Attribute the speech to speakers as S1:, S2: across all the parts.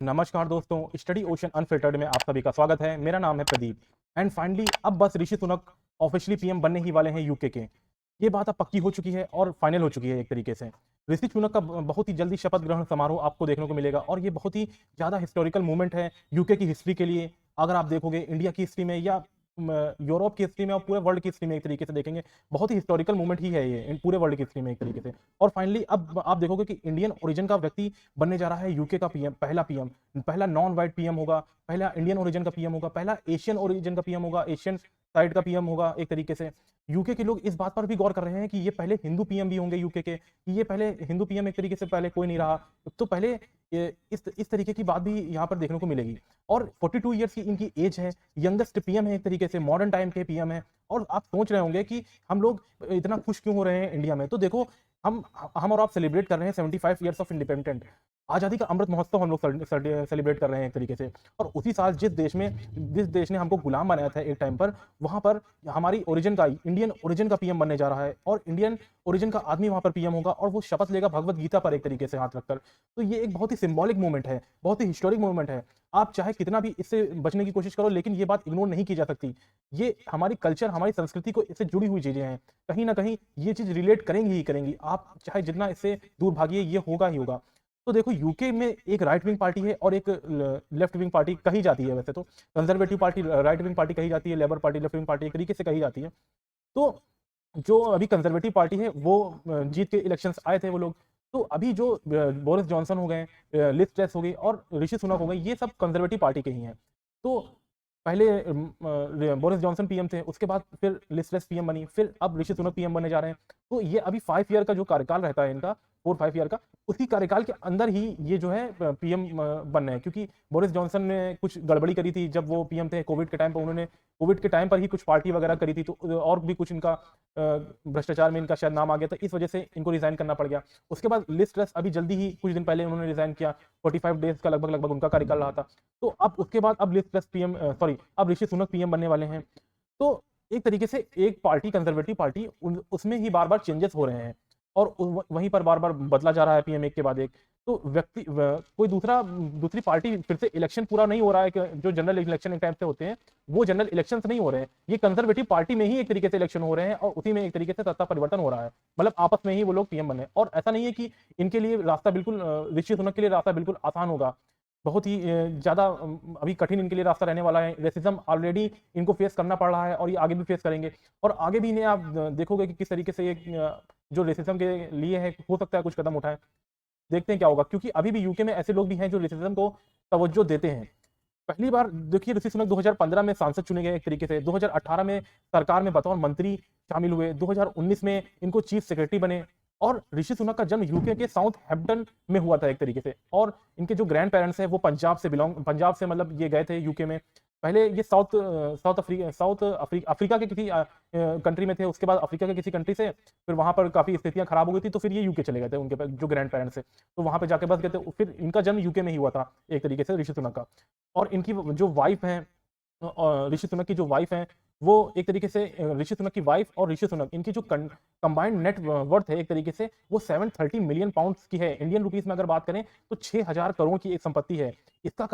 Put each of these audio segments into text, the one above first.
S1: नमस्कार दोस्तों, study ocean unfiltered में आप सभी का स्वागत है। मेरा नाम है प्रदीप एंड फाइनली अब बस ऋषि सुनक ऑफिशियली पीएम बनने ही वाले हैं यूके के। ये बात अब पक्की हो चुकी है और फाइनल हो चुकी है एक तरीके से। ऋषि सुनक का बहुत ही जल्दी शपथ ग्रहण समारोह आपको देखने को मिलेगा और ये बहुत ही ज़्यादा हिस्टोरिकल मूवमेंट है यूके की हिस्ट्री के लिए। अगर आप देखोगे इंडिया की हिस्ट्री में या यूरोप की हिस्ट्री में और पूरे वर्ल्ड की हिस्ट्री में एक तरीके से देखेंगे, बहुत ही हिस्टोरिकल मूवमेंट ही है ये पूरे वर्ल्ड की हिस्ट्री में एक तरीके से। और फाइनली अब आप देखोगे कि इंडियन ओरिजिन का व्यक्ति बनने जा रहा है यूके का पीएम, पहला पीएम, पहला नॉन वाइट पीएम होगा, पहला इंडियन ओरिजिन का पीएम होगा, पहला एशियन ओरिजिन का पीएम होगा, एशियन साइड का पीएम होगा एक तरीके से। यूके के लोग इस बात पर भी गौर कर रहे हैं कि ये पहले हिंदू पीएम भी होंगे यूके के, कि ये पहले हिंदू पीएम एक तरीके से पहले कोई नहीं रहा। तो पहले इस तरीके की बात भी यहाँ पर देखने को मिलेगी। और 42 ईयर्स की इनकी एज है, यंगेस्ट पीएम है एक तरीके से, मॉडर्न टाइम के पीएम है। और आप सोच रहे होंगे कि हम लोग इतना खुश क्यों हो रहे हैं इंडिया में। तो देखो, हम और आप सेलिब्रेट कर रहे हैं 75 ईयर्स ऑफ इंडिपेंडेंट, आज़ादी का अमृत महोत्सव हम लोग सेलिब्रेट कर रहे हैं एक तरीके से। और उसी साल जिस देश ने हमको गुलाम बनाया था एक टाइम पर, वहां पर हमारी ओरिजिन का, इंडियन ओरिजिन का पीएम बनने जा रहा है और इंडियन ओरिजिन का आदमी वहां पर पीएम होगा और वो शपथ लेगा भगवत गीता पर एक तरीके से हाथ रखकर। तो ये एक बहुत ही सिंबॉलिक मूवमेंट है, बहुत ही हिस्टोरिक मूवमेंट है। आप चाहे कितना भी इससे बचने की कोशिश करो, लेकिन ये बात इग्नोर नहीं की जा सकती। ये हमारी कल्चर, हमारी संस्कृति को इससे जुड़ी हुई चीजें हैं। कहीं ना कहीं ये चीज रिलेट करेंगी ही करेंगी, आप चाहे जितना इससे दूर भागिए, ये होगा ही होगा। तो देखो, यूके में एक राइट विंग पार्टी है और एक लेफ्ट विंग पार्टी कही जाती है। वैसे तो conservative party right wing party कही जाती है, labour party left wing party एक तरीके से कही जाती है। तो जो अभी कंजर्वेटिव पार्टी है वो जीत के इलेक्शंस आए थे वो लोग। तो अभी जो बोरिस जॉनसन हो गए, लिज ट्रेस हो गई और ऋषि सुनक हो गए, ये सब कंजर्वेटिव पार्टी के ही हैं। तो पहले बोरिस जॉनसन पीएम थे, उसके बाद फिर लिज ट्रेस पीएम बनी, फिर अब ऋषि सुनक पीएम बनने जा रहे हैं। तो ये अभी 5 ईयर का जो कार्यकाल रहता है इनका, 4-5 ईयर का, उसी कार्यकाल के अंदर ही ये जो है पीएम बन रहे हैं। क्योंकि बोरिस जॉनसन ने कुछ गड़बड़ी करी थी जब वो पीएम थे कोविड के टाइम पर, उन्होंने कोविड के टाइम पर ही कुछ पार्टी वगैरह करी थी, तो और भी कुछ इनका भ्रष्टाचार में इनका शायद नाम आ गया था, इस वजह से इनको रिजाइन करना पड़ गया। उसके बाद लिज ट्रस अभी जल्दी ही कुछ दिन पहले उन्होंने रिजाइन किया, 45 डेज का लगभग लगभग उनका कार्यकाल रहा था। तो अब उसके बाद अब लिज ट्रस पीएम, सॉरी, अब ऋषि सुनक पीएम बनने वाले हैं। तो एक तरीके से एक पार्टी, कंजर्वेटिव पार्टी, उसमें ही बार बार चेंजेस हो रहे हैं और वहीं पर बार बार बदला जा रहा है पीएम एक के बाद एक। तो कोई दूसरी पार्टी फिर से, इलेक्शन पूरा नहीं हो रहा है कि जो जनरल इलेक्शन एक टाइप से होते हैं, वो जनरल इलेक्शंस नहीं हो रहे हैं, ये कंजर्वेटिव पार्टी में ही एक तरीके से इलेक्शन हो रहे हैं और उसी में एक तरीके से सत्ता परिवर्तन हो रहा है। मतलब आपस में ही वो लोग पीएम बने। और ऐसा नहीं है कि इनके लिए रास्ता बिल्कुल, ऋषि सुनक के लिए रास्ता बिल्कुल आसान होगा। बहुत ही ज़्यादा अभी कठिन इनके लिए रास्ता रहने वाला है। रेसिज्म ऑलरेडी इनको फेस करना पड़ रहा है और ये आगे भी फेस करेंगे। और आगे भी इन्हें आप देखोगे कि किस तरीके से ये जो रेसिज्म के लिए है, हो सकता है कुछ कदम उठाएं। देखते हैं क्या होगा, क्योंकि अभी भी यूके में ऐसे लोग भी हैं जो रेसिज्म को तवज्जो देते हैं। पहली बार देखिए, ऋषि सुनक 2015 में सांसद चुने गए एक तरीके से, 2018 में सरकार में बतौर मंत्री शामिल हुए, 2019 में इनको चीफ सेक्रेटरी बने। और ऋषि सुनक का जन्म यूके के साउथ हैम्पटन में हुआ था एक तरीके से। और इनके जो ग्रैंड पेरेंट्स हैं वो पंजाब से मतलब ये गए थे यूके में। पहले ये साउथ अफ्रीका के किसी कंट्री में थे, उसके बाद अफ्रीका के किसी कंट्री से, फिर वहां पर काफी स्थितियां खराब हो गई थी, तो फिर ये यूके चले गए थे, उनके जो ग्रैंड पेरेंट्स है तो वहां पे जाके बस गए थे। फिर इनका जन्म यूके में ही हुआ था एक तरीके से, ऋषि सुनक का। और इनकी जो वाइफ है, ऋषि सुनक की जो वाइफ है, वो एक तरीके से, ऋषि सुनक की वाइफ और ऋषि सुनक, इनकी जो कंबाइंड नेट वर्थ है एक तरीके से, वो 730 मिलियन पाउंड्स की है। इंडियन रुपीस में अगर बात करें तो 6000 करोड़ की एक संपत्ति है। इसका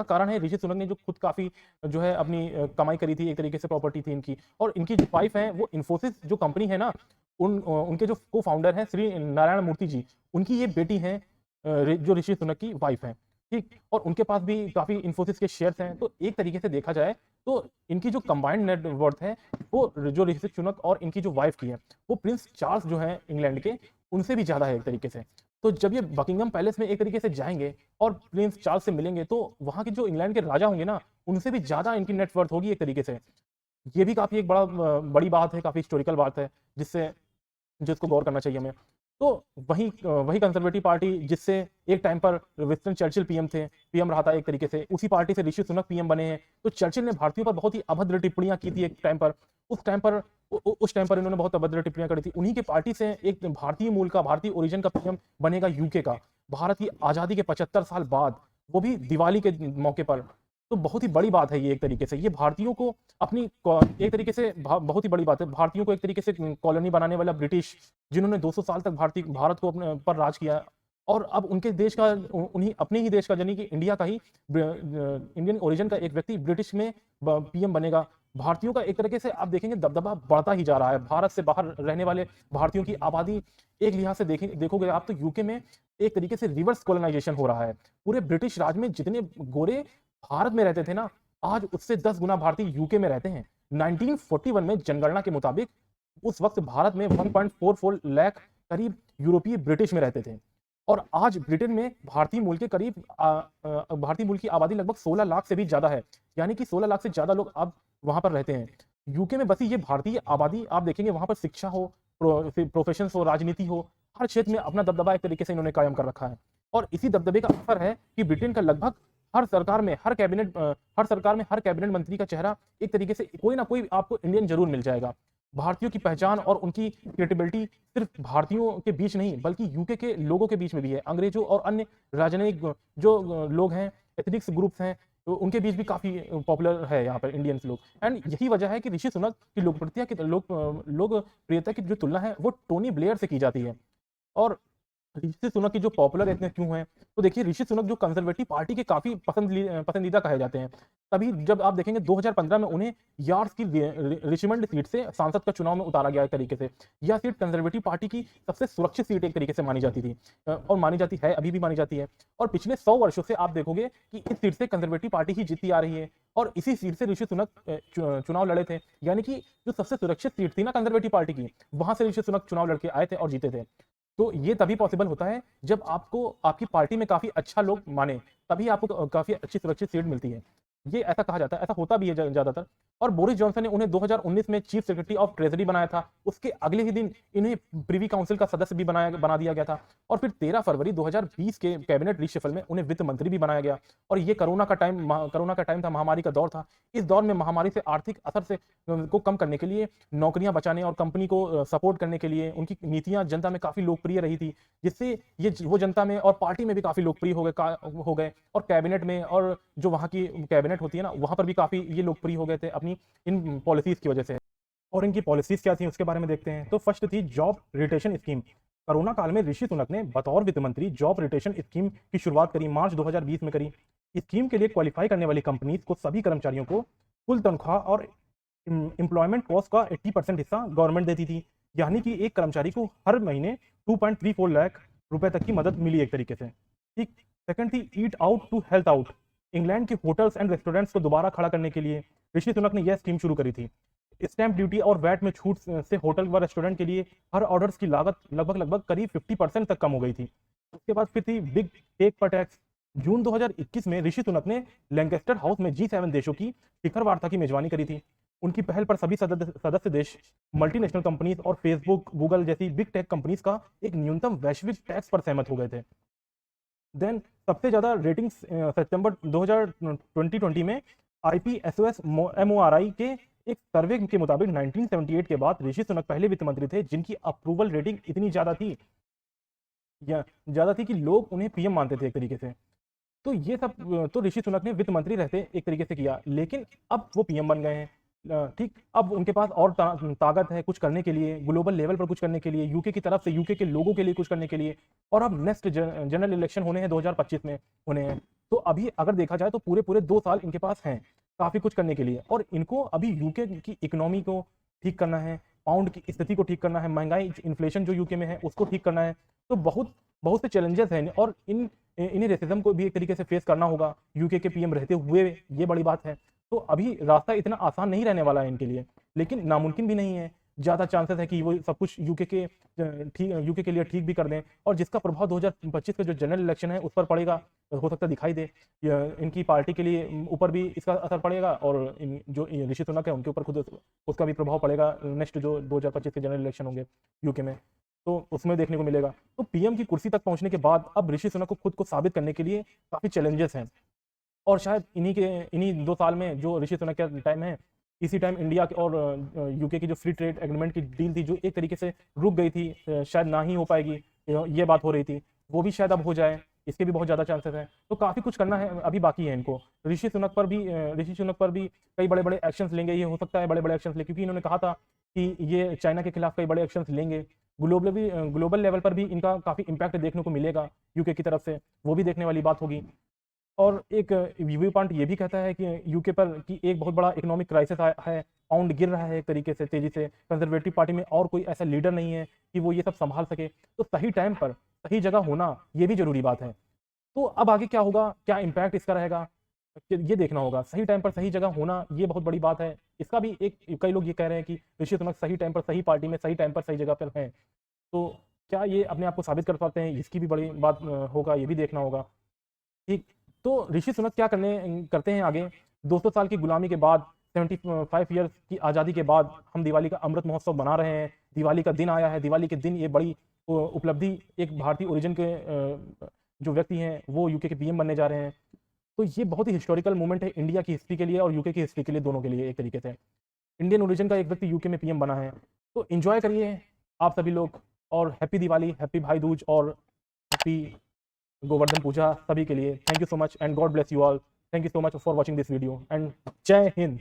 S1: कारण है ऋषि सुनक ने जो खुद काफी जो है अपनी कमाई करी थी, एक तरीके से प्रॉपर्टी थी इनकी। और इनकी जो वाइफ है वो इन्फोसिस जो कंपनी है ना, उनके जो को फाउंडर हैं श्री नारायण मूर्ति जी, उनकी ये बेटी है, जो ऋषि सुनक की वाइफ है। ठीक, और उनके पास भी काफी इन्फोसिस के शेयर्स हैं। तो एक तरीके से देखा जाए तो इनकी जो कंबाइंड नेट वर्थ है, वो जो ऋषि सुनक और इनकी जो वाइफ की है, वो प्रिंस चार्ल्स जो है इंग्लैंड के, उनसे भी ज्यादा है एक तरीके से। तो जब ये बकिंगम पैलेस में एक तरीके से जाएंगे और प्रिंस चार्ल्स से मिलेंगे, तो वहां के जो इंग्लैंड के राजा होंगे ना, उनसे भी ज्यादा इनकी नेटवर्थ होगी एक तरीके से। ये भी काफी एक बड़ी बात है, काफी हिस्टोरिकल बात है, जिसको गौर करना चाहिए हमें। तो वही कंजर्वेटिव पार्टी जिससे एक टाइम पर विंस्टन चर्चिल पीएम रहा था एक तरीके से, उसी पार्टी से ऋषि सुनक पीएम बने हैं। तो चर्चिल ने भारतीयों पर बहुत ही अभद्र टिप्पणियां की थी एक टाइम पर। उस टाइम पर इन्होंने बहुत अभद्र टिप्पणियां करी थी। उन्हीं के पार्टी से एक भारतीय मूल का, भारतीय ओरिजिन का पीएम बनेगा यूके का, भारत की आजादी के 75 साल बाद, वो भी दिवाली के मौके पर। तो बहुत ही बड़ी बात है ये एक तरीके से। ये भारतीयों को एक तरीके से बहुत ही बड़ी बात है, भारतीयों को एक तरीके से कॉलोनी बनाने वाला ब्रिटिश, जिन्होंने 200 साल तक भारत को अपने पर राज किया, और अब उनके देश का उन्हीं अपने ही देश का यानी कि इंडिया का ही इंडियन ओरिजिन का एक व्यक्ति ब्रिटिश में पीएम बनेगा। भारतीयों का एक तरीके से आप देखेंगे दबदबा बढ़ता ही जा रहा है। भारत से बाहर रहने वाले भारतीयों की आबादी एक लिहाज से देखोगे आप तो यूके में एक तरीके से रिवर्स कॉलोनाइजेशन हो रहा है। पूरे ब्रिटिश राज में जितने गोरे भारत में रहते थे ना, आज उससे 10 गुना भारतीय यूके में रहते हैं। 1941 में जनगणना के मुताबिक उस वक्त भारत में 1.44 लाख करीब यूरोपीय ब्रिटिश में रहते थे, और आज ब्रिटेन में भारतीय मूल के करीब भारतीय मूल की आबादी लगभग 16 लाख से भी ज्यादा है, यानी कि 16 लाख से ज्यादा लोग अब वहां पर रहते हैं। यूके में बसी ये भारतीय आबादी आप देखेंगे वहां पर शिक्षा हो, प्रोफेशन हो, राजनीति हो, हर क्षेत्र में अपना दबदबा एक तरीके से इन्होंने कायम कर रखा है। और इसी दबदबे का असर है कि ब्रिटेन का लगभग हर सरकार में हर कैबिनेट मंत्री का चेहरा एक तरीके से कोई ना कोई आपको इंडियन जरूर मिल जाएगा। भारतीयों की पहचान और उनकी क्रेडिबिलिटी सिर्फ भारतीयों के बीच नहीं बल्कि यूके के लोगों के बीच में भी है। अंग्रेजों और अन्य राजनयिक जो लोग हैं, एथनिक्स ग्रुप्स हैं, तो उनके बीच भी काफी पॉपुलर है यहाँ पर इंडियंस लोग। एंड यही वजह है कि ऋषि सुनक की लोकप्रियता की जो तुलना है वो टोनी ब्लेयर से की जाती है। और ऋषि सुनक की जो पॉपुलर इतने क्यों हैं, तो देखिए ऋषि सुनक जो कंजर्वेटिव पार्टी के काफी पसंदीदा कहे जाते हैं। तभी जब आप देखेंगे 2015 में उन्हें यार्स की रिचमंड सीट से सांसद का चुनाव में उतारा गया एक तरीके से। यह सीट कंजर्वेटिव पार्टी की सबसे सुरक्षित सीट एक तरीके से मानी जाती थी, और मानी जाती है, अभी भी मानी जाती है। और पिछले 100 वर्षों से आप देखोगे कि इस सीट से कंजर्वेटिव पार्टी ही जीतती आ रही है, और इसी सीट से ऋषि सुनक चुनाव लड़े थे। यानी कि जो सबसे सुरक्षित सीट थी ना कंजर्वेटिव पार्टी की, वहां से ऋषि सुनक चुनाव लड़के आए थे और जीते थे। तो ये तभी पॉसिबल होता है जब आपको आपकी पार्टी में काफी अच्छा लोग माने, तभी आपको काफी अच्छी सुरक्षित सीट मिलती है। ये ऐसा कहा जाता है, ऐसा होता भी है ज्यादातर। और बोरिस जॉनसन ने उन्हें 2019 में चीफ सेक्रेटरी ऑफ ट्रेजरी बनाया था। उसके अगले ही दिन इन्हें प्रीवी काउंसिल का सदस्य भी बना दिया गया था। और फिर 13 फरवरी 2020 के कैबिनेट रीशफल में उन्हें वित्त मंत्री भी बनाया गया। और ये कोरोना का टाइम था, महामारी का दौर था। इस दौर में महामारी से आर्थिक असर से को कम करने के लिए, नौकरियां बचाने और कंपनी को सपोर्ट करने के लिए उनकी नीतियां जनता में काफी लोकप्रिय रही थी, जिससे ये वो जनता में और पार्टी में भी काफी लोकप्रिय हो गए। और कैबिनेट में, और जो वहां की कैबिनेट होती है ना, वहां पर भी काफी ये लोकप्रिय हो गए थे अपनी इन पॉलिसीज की वजह से। और इनकी पॉलिसीज क्या थी उसके बारे में देखते हैं। तो फर्स्ट थी जॉब रिटेशन स्कीम। कोरोना काल में ऋषि सुनक ने बतौर वित्त मंत्री जॉब रिटेशन स्कीम की शुरुआत करी, मार्च 2020 में करी। स्कीम के लिए क्वालिफाई करने वाली कंपनीज को सभी कर्मचारियों को कुल तनख्वाह और एम्प्लॉयमेंट कॉस्ट का 80% हिस्सा गवर्नमेंट देती थी। यानी कि एक कर्मचारी को हर महीने 2.34 लाख रुपए तक की मदद मिली एक तरीके से। ठीक। सेकंड थी eat out to help out. England के होटल्स एंड रेस्टोरेंट्स को दोबारा खड़ा करने के लिए ऋषि सुनक ने यह स्कीम शुरू करी थी। स्टैंप ड्यूटी और वैट में छूट से होटल व रेस्टोरेंट के लिए हर ऑर्डर्स की लागत लगभग करीब 50% तक कम हो गई थी। उसके बाद फिर थी बिग टेक पर टैक्स। जून 2021 में ऋषि सुनक ने लैंकेस्टर हाउस में G7 देशों की शिखर वार्ता की मेजबानी करी थी। उनकी पहल पर सभी सदस्य देश मल्टीनेशनल कंपनीज और फेसबुक, गूगल जैसी बिग टेक कंपनीज का एक न्यूनतम वैश्विक टैक्स पर सहमत हो गए थे। देन सबसे ज्यादा रेटिंग्स सितंबर 2020 में IPSOS MORI के एक सर्वे के मुताबिक 1978 के बाद ऋषि सुनक पहले वित्त मंत्री थे जिनकी अप्रूवल रेटिंग इतनी ज्यादा थी कि लोग उन्हें पीएम मानते थे एक तरीके से। तो ये सब तो ऋषि सुनक ने वित्त मंत्री रहते एक तरीके से किया, लेकिन अब वो पीएम बन गए हैं। ठीक। अब उनके पास और ताकत है कुछ करने के लिए, ग्लोबल लेवल पर कुछ करने के लिए, यूके की तरफ से, यूके के लोगों के लिए कुछ करने के लिए। और अब नेक्स्ट जनरल इलेक्शन होने हैं, 2025 में होने हैं। तो अभी अगर देखा जाए तो पूरे 2 साल इनके पास हैं काफी कुछ करने के लिए। और इनको अभी यूके की इकोनॉमी को ठीक करना है, पाउंड की स्थिति को ठीक करना है, महंगाई इन्फ्लेशन जो यूके में है उसको ठीक करना है। तो बहुत से चैलेंजेस हैं, और इन्हें रेसिज्म को भी एक तरीके से फेस करना होगा यूके के पीएम रहते हुए, ये बड़ी बात है। तो अभी रास्ता इतना आसान नहीं रहने वाला है इनके लिए, लेकिन नामुमकिन भी नहीं है। ज्यादा चांसेस है कि वो सब कुछ यूके के लिए ठीक भी कर दें, और जिसका प्रभाव 2025 का जो जनरल इलेक्शन है उस पर पड़ेगा, हो सकता है दिखाई दे। इनकी पार्टी के लिए ऊपर भी इसका असर पड़ेगा, और जो ऋषि सुनक है उनके ऊपर खुद उसका भी प्रभाव पड़ेगा नेक्स्ट जो 2025 के जनरल इलेक्शन होंगे यूके में, तो उसमें देखने को मिलेगा। तो पीएम की कुर्सी तक पहुंचने के बाद अब ऋषि सुनक को खुद को साबित करने के लिए काफी चैलेंजेस हैं। और शायद इन्हीं 2 साल में जो ऋषि सुनक का टाइम है, इसी टाइम इंडिया और यूके की जो फ्री ट्रेड एग्रीमेंट की डील थी जो एक तरीके से रुक गई थी, शायद ना ही हो पाएगी, ये बात हो रही थी, वो भी शायद अब हो जाए, इसके भी बहुत ज़्यादा चांसेस हैं। तो काफ़ी कुछ करना है अभी बाकी है इनको। ऋषि सुनक पर भी कई बड़े बड़े एक्शंस लेंगे, ये हो सकता है बड़े बड़े एक्शंस ले, क्योंकि इन्होंने कहा था कि ये चाइना के खिलाफ कई बड़े एक्शंस लेंगे। ग्लोबल लेवल पर भी इनका काफ़ी इम्पैक्ट देखने को मिलेगा यूके की तरफ से, वो भी देखने वाली बात होगी। और एक व्यू पॉइंट ये भी कहता है कि यूके पर कि एक बहुत बड़ा इकोनॉमिक क्राइसिस है, पाउंड गिर रहा है एक तरीके से तेजी से, कंजर्वेटिव पार्टी में और कोई ऐसा लीडर नहीं है कि वो ये सब संभाल सके। तो सही टाइम पर सही जगह होना ये भी जरूरी बात है। तो अब आगे क्या होगा, क्या इम्पैक्ट इसका रहेगा, ये देखना होगा। सही टाइम पर सही जगह होना ये बहुत बड़ी बात है। इसका भी एक कई लोग ये कह रहे हैं कि ऋषि सुनक सही टाइम पर सही पार्टी में सही टाइम पर सही जगह पर हैं। तो क्या ये अपने आप को साबित कर पाते हैं, इसकी भी बड़ी बात होगा, ये भी देखना होगा। ठीक। तो ऋषि सुनक क्या करते हैं आगे। 200 साल की गुलामी के बाद, 75 ईयर्स की आज़ादी के बाद हम दिवाली का अमृत महोत्सव मना रहे हैं। दिवाली का दिन आया है, दिवाली के दिन ये बड़ी उपलब्धि, एक भारतीय ओरिजिन के जो व्यक्ति हैं वो यूके के पीएम बनने जा रहे हैं। तो ये बहुत ही हिस्टोरिकल मोमेंट है इंडिया की हिस्ट्री के लिए और यूके की हिस्ट्री के लिए, दोनों के लिए एक तरीके से। इंडियन ओरिजिन का एक व्यक्ति यूके में पीएम बना है। तो एंजॉय करिए आप सभी लोग, और हैप्पी दिवाली, हैप्पी भाई दूज और हैप्पी गोवर्धन पूजा सभी के लिए। Thank you so much and God bless you all. Thank you so much for watching this video and जय हिंद।